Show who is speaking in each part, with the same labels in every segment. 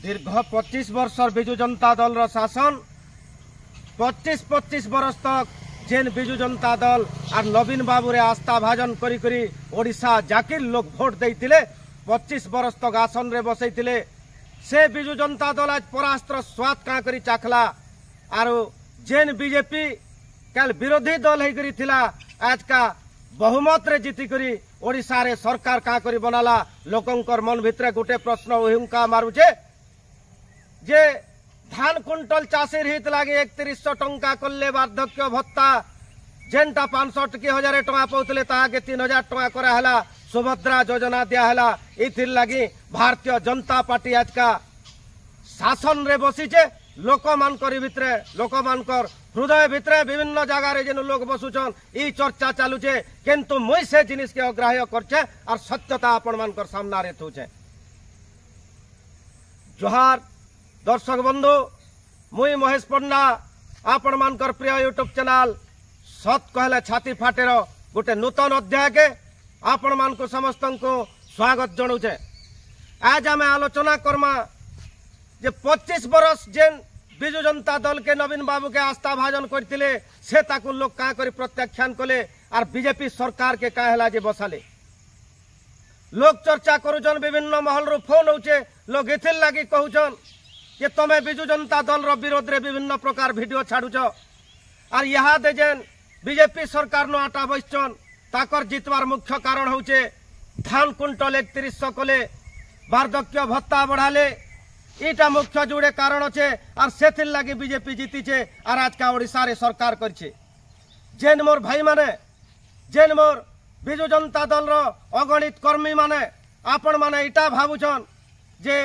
Speaker 1: दीर्घ 25 वर्ष विजु जनता दल रो शासन 25 वर्ष तक जेन विजु जनता दल और नवीन बाबू रे आस्था भाजन करी करी ओडिशा जाकिर लोग भोट देइतिले 25 वर्ष तक आसन रे बसैतिले से विजु जनता दल आज परास्त्र स्वाद का करी चाखला आरो जेन बीजेपी कल विरोधी दल है करी थिला आज का बहुमत रे जीती करी ओडिशा रे सरकार का करी बनाला लोकंकर मन भितरे गोटे प्रश्न हुंका मारुचे जे धान कुंटल चाषीर हित लगे 3100 टंका कले वार्धक्य भत्ता जेनटा 500 टकी 1000 टंका पाउतले ताके 3000 टंका करा हला सुभद्रा योजना दिया हला इथिर लगी भारतीय जनता पार्टी आज का शासन रे बसीचे लोक मानकर भितरे लोक मानकर हृदय भितरे विभिन्न जगह रे जेन लोग बसुछन ई चर्चा चालुचे किंतु मुई से जिनिस के अग्राह्य करछे और सत्यता आपण मानकर सामना रे थुछे। जोहार दर्शक बंधु मुई महेश पंडा आपण मानकर प्रिय यूट्यूब चैनल सत कहले छाती फाटेर गोटे नूतन अध्याय के आपण मान को समस्त को स्वागत जनाऊे। आज आम आलोचना करमा जे 25 वर्ष जेन विजु जनता दल के नवीन बाबू के आस्था भाजन करते से ताकू लोग क्या कर प्रत्याख्यान कले और बीजेपी सरकार के क्या है जे बसाले लोग चर्चा करुचन विभिन्न महल रु फोन होचे लोग इथिर लगी कहूचन कि तमे विजु जनता दल रो विरोध रे विभिन्न प्रकार वीडियो छाड़ुच और यहाँ दे जेन बीजेपी सरकार नो आटा बसचन ताकर जितवार मुख्य कारण होचे धान कुंटल 3100 कले वार्धक्य भत्ता बढ़ाले इटा मुख्य जुड़े कारण अच्छे और से लगी बीजेपी जीतीचे और आज का ओडिशा रे सरकार करछे। जेन मोर भाई माने जेन मोर विजु जनता दल रो अगणित कर्मी माने आपण माने इटा भावुछन जे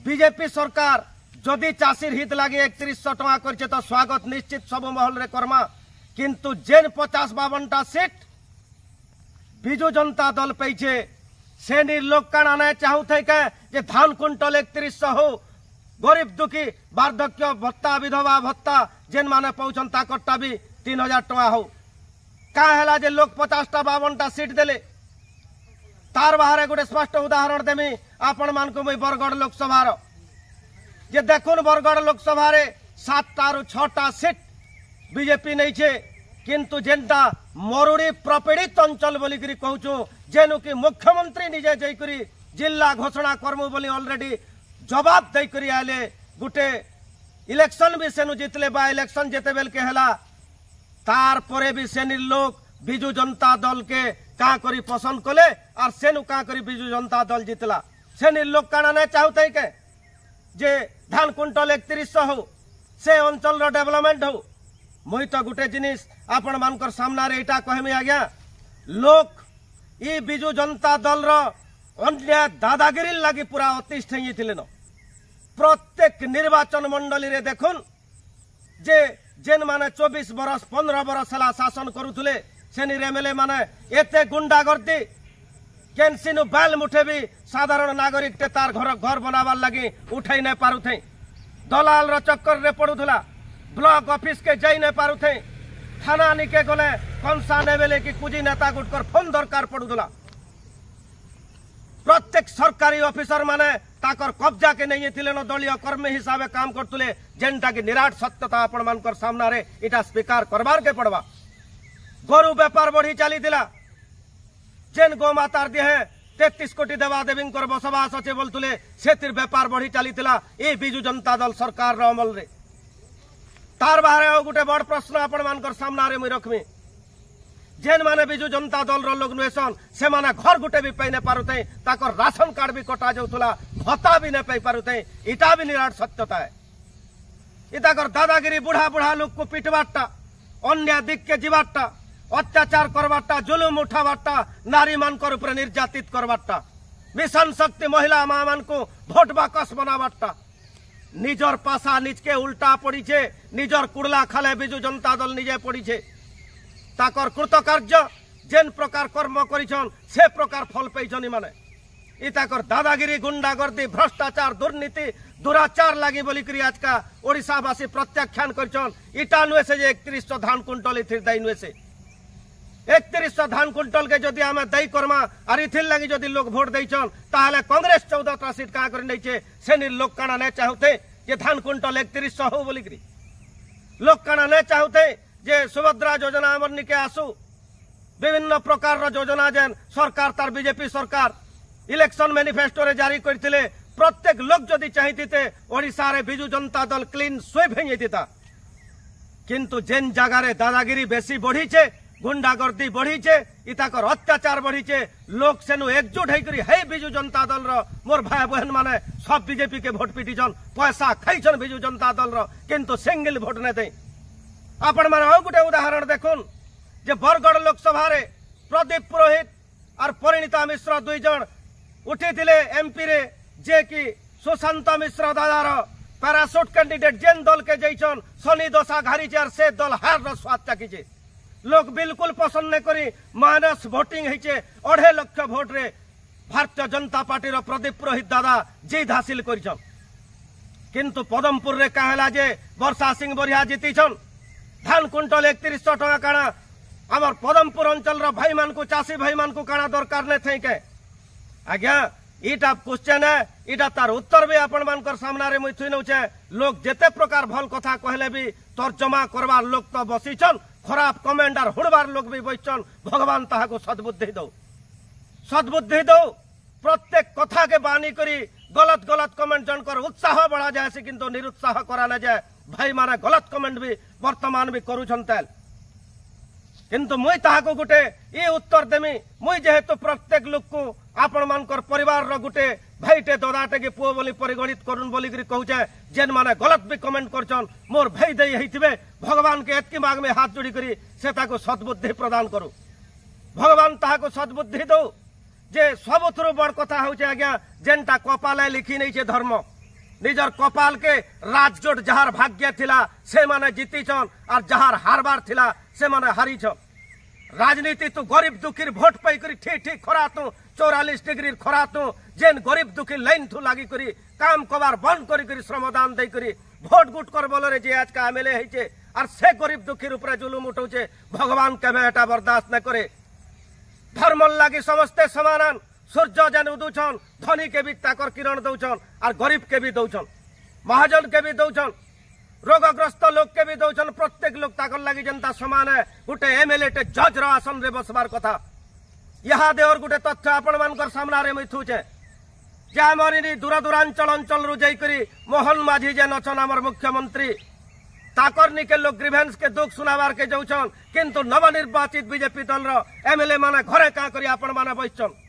Speaker 1: बीजेपी सरकार जदि चाषीर हित लगे 3100 टंका करछे तो स्वागत निश्चित सब महल रे करमा किंतु जेन 50-52 सीट विजु जनता दल पैछे से लोग काना नहीं चाहूथे के जे धान कुंटल 3100 हो गरीब दुखी वार्धक्य भत्ता विधवा भत्ता जेन माने पहुंचन ताकटा भी 3000 टंका हो का है जे लोग 50-52 सीट देले तार बाहर गोटे स्पष्ट उदाहरण देमी आपण मान को मुई बरगढ़ लोकसभा जे देखुन बरगढ़ लोकसभा 7टा रु 6टा सीट बीजेपी नहीं छे किंतु जेनटा मरुड़ी प्रपीड़ित अंचल बोली कहूँ जेनु कि मुख्यमंत्री निजे जाकरी जिला घोषणा करमु बोली ऑलरेडी जवाब देकरी आले गुटे इलेक्शन भी सेनु जितले बा इलेक्शन जेते बेल के हला तार परे भी सेनी लोग विजु जनता दल के का करी पसंद कले और सेनु का करी विजु जनता दल जितला सेनी लोग काना नहीं चाहते के जे धान कुंटल 3100 हो से अंचल रो डेवलपमेंट हो मुई तो गोटे जिनिस आपण मानकर सामना रे इटा कहमी आज्ञा लोग ई विजु जनता दल रो अन्याय दादागिरी लगी पूरा अतिष्ठ न प्रत्येक निर्वाचन मंडली रे देखुन जे जेन माने 24 बरस 15 बरस हला शासन करुथुले सेनी एमएलए माने एते गुंडागर्दी केनसिनु बैल मुठे भी साधारण नागरिक टे तार घर बनावार लगी उठाई नहीं पारुथे दलाल रो चक्कर रे पड़ुथला ब्लॉक ऑफिस के जाई नहीं पारुथे थाना निके गले कंसा नेबेले कि कुजी नेता गुटकर फोन दरकार पड़ुथला प्रत्येक सरकारी ऑफिसर माने ताकर कब्जा के नहीं थिले न दलीय कर्मी हिसाब से काम करतुले जेनटा कि निराट सत्यता आपण मानकर सामना रे इटा स्वीकार करबार के पड़वा गोरु व्यापार बढ़ी चली जेन गो मातार दिहे 33 कोटी देवा देवी बसवास अच्छे बोलते से व्यापार बढ़ी चली ये विजु जनता दल सरकार अमल रे तार बाहर गोटे बड़ प्रश्न आपण मानकर सामना रे मुई रखमी जेन माने विजु जनता दल रो लोग नुएसन से माने घर गुटे भी पाई नहीं पारुते ताकर राशन कार्ड भी कटा जाउथला भत्ता भी नहीं पाई पारुते इटा भी निराट सत्यता है इताकर दादागिरी बुढ़ा बुढ़ा लोग को पिटवाटा अन्य दिक के जीवाटा अत्याचार करवाटा जुलुम उठावाटा नारी मानकर ऊपर निर्यातित करवाटा मिशन शक्ति महिला मां मान को भोट बाकस बनावाटा निजर पासा निज के उल्टा पड़ी छे निजर कुड़ला खाले विजु जनता दल निजे पड़ी छे ताकर कृतकार्य जेन प्रकार कर्म करिछन से प्रकार फल पैछन माने इताकर दादागिरी गुंडागर्दी भ्रष्टाचार दुर्नीति दुराचार लगी बोली करी आज का ओडिशावासी प्रत्याख्यान करिछन इटा नुए से जे 3100 धान कुंटल इथिर दाई नुए से 3100 धान कुंटल के जदि आम दई करमा और इथिर लगी जदि लोग भोट देचन ताहले कांग्रेस 14टा सीट का कर नैचे से लोग काना नहीं चाहते जे धान कुंटल 3100 हो बोलिकी लोग काना नहीं चाहते जे सुभद्रा योजना आमर निके आसू विभिन्न प्रकार योजना जेन सरकार तार बीजेपी सरकार इलेक्शन मैनिफेस्टो रे जारी करथिले प्रत्येक लोग जदि चाहिए ओडिशा रे बिजू जनता दल क्लीन स्वीप हो किंतु जेन जगार दादागिरी बेसी बढ़ी छे गुंडागर्दी बढ़ी छे इताकर अत्याचार बढ़ी छे लोग सेनु एकजुट होकर हे बिजू जनता दल मोर भाई बहन माने सब बीजेपी के भोट पिटिछन पैसा खाइछन बिजू जनता दल किंतु सिंगल भोट ने दे आपण माने और गोटे उदाहरण देखुन जे बरगढ़ लोकसभा रे प्रदीप पुरोहित और परिणीता मिश्र दुई जन उठी एमपी रे जे कि सुशांत मिश्र दादार पैरासूट कैंडिडेट जेन दल के जैसन शनि दशा घारी और से दल हार स्वाद चाकी लोग बिल्कुल पसंद नहीं करी माइनस भोटिंग होइछे 2.5 लाख भोट रे भारतीय जनता पार्टी रो प्रदीप पुरोहित दादा जीत हासिल करिछन किंतु पदमपुर रे कहला जे वर्षा सिंह बरिया जीतिछन धान कुंटल 3100 टका काना आमर पदमपुर अंचल रो भाई मान को चाषी भाई मान को काना दरकार नहीं थे के आज्ञा इटा क्वेश्चन है इटा तार उत्तर भी आपण मानकर सामना रे मुई थुई नउछे लोग जेते प्रकार भल कथा कहले भी तर्जमा करवार लोग तो बसीछन खराब कमेंट और हुड़बार लोग भी बसीछन भगवान ताहा को सद्बुद्धि दो प्रत्येक कथा के बानी करी गलत गलत कमेंट जनकर उत्साह बढ़ा जाए किंतु निरुत्साह करा न जाए भाई माने गलत कमेंट भी वर्तमान भी करूछन तेल किंतु मुई ताहाको गुटे ये उत्तर देमी मुई जेहेतु प्रत्येक लोक को आपण मानकर परिवार रो गुटे भाईटे ददाटे के पुओ बोली परिगणित करूँ बोलिकी कहूचे जेन माने गलत भी कमेंट करछन मोर भाई दई होइथिबे भगवान के एतकी माग में हाथ जोड़ी करी से ताको सद्बुद्धि प्रदान करू भगवान ताहाको सद्बुद्धि दो जे सबुथुरु बड़ कथा होचे आज्ञा जेनटा कपाले लिखी नहीं छे धर्म निजर कपाल के राजजोट जहार भाग्य थिला से माने जीतीछन और जहार हारबार थिला से माने हारीछन राजनीति तू गरीब दुखीर भोट पाई करी ठीक ठीक खरा तू 44 डिग्री खरा तू जेन गरीब दुखी लाइन थू लागी करी काम कबार बंद करी श्रमदान दे करी भोट गुट कर बोलरे जे आज का एमएलए होइछे और से गरीब दुखीर ऊपर जुलुम उठौछे भगवान केबे एटा बर्दाश्त न करे धर्म लागी समस्ते समानान सूर्य जेन उदुछन धनी के भी ताकर किरण दौछन और गरीब के भी दौछन महाजन के भी दौछन रोगग्रस्त लोग के भी दौछन प्रत्येक लोग ताकर लगी जनता समान है गोटे एमएलए टे जज रो आसन रे बसबार कथा यहाँ दे और गोटे तथ्य आपण मानकर सामना रे मिथुचे जे हमर इन दूर दूरांचल अंचल रु जाई करी मोहन माझी जेन अछन हमर मुख्यमंत्री ताकर निके लोग ग्रीवेंस के दुख सुनाबार के जाउछन किंतु नवनिर्वाचित बीजेपी दल रो एमएलए माने घरे का करी आपण माने बइछन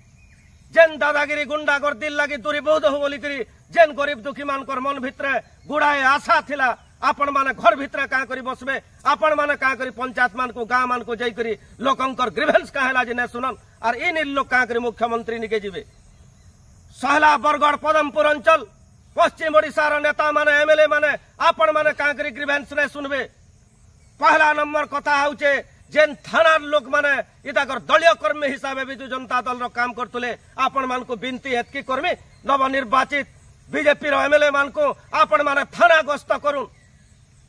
Speaker 1: जेन दादागिरी गुंडागर्दी लगी दूरीबोध हो बोली करी जेन गरीब दुखी मानकर मन भितरे गुड़ाए आशा थिला आपण माने घर भितरे का करी बसबे आपण माने का करी पंचायत मान को गांव मान को जाई करी लोकंकर ग्रीवेंस काहेला जे ने सुनन और इन लोग का करी मुख्यमंत्री निके जीवे सहला बरगढ़ पदमपुर अंचल पश्चिम ओडिशा रो नेता माने एमएलए माने आपण माने का करी ग्रीवेंस ने सुनबे पहला नंबर कथा होचे जेन थाना लोक माने इताकर दलीय कर्मी हिसाब से बिजू जनता दल रो काम करतुले आपण मान को बिनती हेतकी कर्मी नवनिर्वाचित बीजेपी रो एमएलए मान को आपण माने थाना गस्त करूं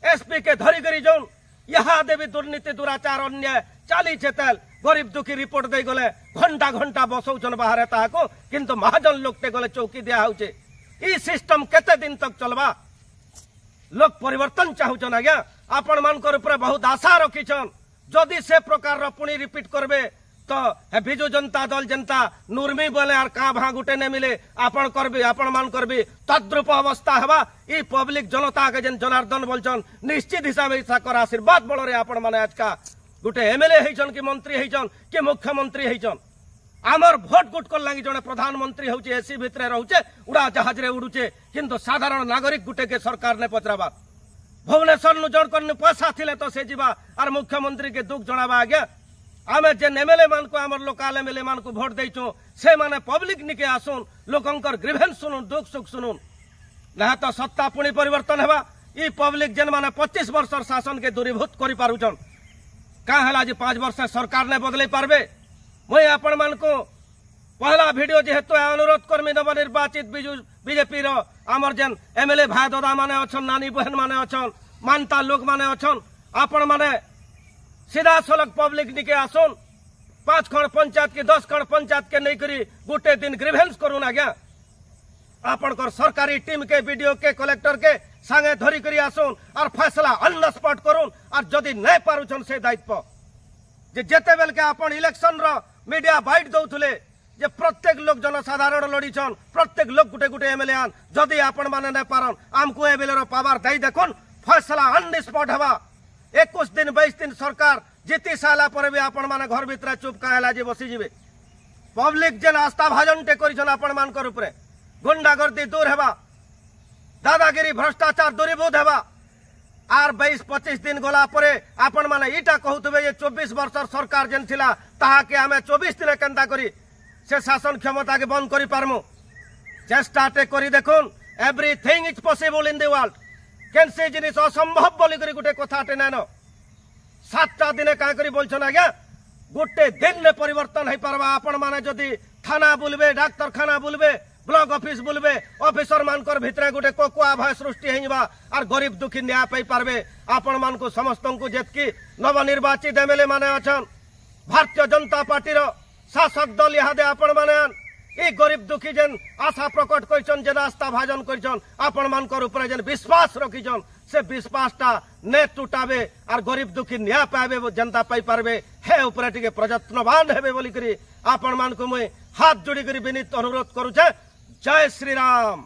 Speaker 1: एसपी के धरी करी जोन यहाँ देवी दुर्नीति दुराचार अन्याय चाली छेतेल गरीब दुखी रिपोर्ट दे गले घंटा घंटा बसौछन बाहर ताको किंतु महाजन लोक ते गले चौकी दिया होचे ई सिस्टम केते दिन तक चलबा लोक परिवर्तन चाहुछन आज्ञा आपण मानकर ऊपर बहुत आशा रखिछन जदि से प्रकार पुणी रिपीट करबे तो बिजू जनता दल जनता नुर्मी बोले और का भा गुटे ने मिले आपण करबी आपण मान करबी तद्रूप अवस्था हवा ई पब्लिक जनता के जन जनार्दन बोलछन निश्चित हिसाब से कर आशीर्वाद बल रे आपण माने आज का गुटे एमएलए हेछन कि मंत्री हेछन कि मुख्यमंत्री हेछन आमर भोट गुट कर लागी जने प्रधानमंत्री होचे एसी भितरे रहउचे उड़ा जहाज रे उडुचे किंतु साधारण नागरिक गुटे के सरकार ने पचराबा भुवनेश्वर नु जण करने पैसा थिले तो से जीवा और मुख्यमंत्री के दुख जणाबा आज्ञा आमे जेन एमएलए मान को आमर लोकल एमएलए मान को भोट देइछो से माने पब्लिक निके आसुन लोकंकर ग्रीवेंस सुनुन दुख सुख सुनुन ना तो सत्ता पुणी परिवर्तन हेबा ई पब्लिक जेन माने 25 वर्ष शासन के दूरीभूत करि पारुछन का हला जे 5 वर्ष सरकार ने बदले पारबे मुई आपण मान को पहला वीडियो जेहेतु अनुरोध कर्मी नवनिर्वाचित बीजेपी रो आमर जेन एमएलए भाई दादा माने अछन नानी बहन माने अछन मानता लोक माने अछन आपण माने सीधा सलग पब्लिक निके आसुन 5 खंड पंचायत के 10 खंड पंचायत के नहीं करी गोटे दिन ग्रीवेंस करूँ आज्ञा आपनकर सरकारी टीम के वीडियो के कलेक्टर के संगे धरी करी आसुन और फैसला ऑन द स्पॉट करूँ और जदि नहीं पारुछन से दायित्व जे जेते बेल के आपण इलेक्शन रो मीडिया बाइट दउथले जे प्रत्येक लोग जनसाधारण लड़ीछन प्रत्येक लोग गुटे गुटे एमएलए आन जदि आपण माने नहीं पारन आमको एमएलए रो पावर दई देखुन फैसला ऑन द स्पॉट हवा 21 दिन 22 दिन सरकार जीती साला पर भी आपण माने घर भीतर चुप कहला जे बसी जिवे पब्लिक जेन आस्था भाजन टे करिछन आपण मानकर ऊपर गुंडागर्दी दूर हेबा दादागिरी भ्रष्टाचार दूरीभूत हेबा आर 22-25 दिन गला परे आपण माने इटा कहउतबे जे 24 वर्ष सरकार जेन थिला ताहा के हमें 24 दिन केंदा करी से शासन क्षमता के बंद करी पारमु चेष्टा टे करी देखुन everything is possible in the world केनसे जिनिस असंभव बोली करी गुटे कथाटे नानो 7टा दिने का करी बोलछन आज्ञा गोटे दिन ने परिवर्तन है पारबा आपण माने जदी थाना बुलबे डाक्तरखाना बुलबे ब्लॉक ऑफिस बुलबे ऑफिसर मानकर भितरे गोटे कोकुआ भय सृष्टि हेबा और गरीब दुखी न्याय पाई पारबे आपण मान को समस्त को जेतकी नवनिर्वाचित एमएलए माने अछन भारतीय जनता पार्टी रो शासक दल इहादे आपण माने ए गरीब दुखी जेन आशा प्रकट करिछन जेन आस्था भाजन करिछन आपण मानकर ऊपर जेन विश्वास रखिछन से विश्वासटा ने टूटाबे और गरीब दुखी न्याय पाइबे जनता पाई पारबे हे ऊपर टिके प्रयत्नवान हेबे बोली करी आपण मान को मुई हाथ जोड़ी करी विनीत अनुरोध करूछे जय श्री राम।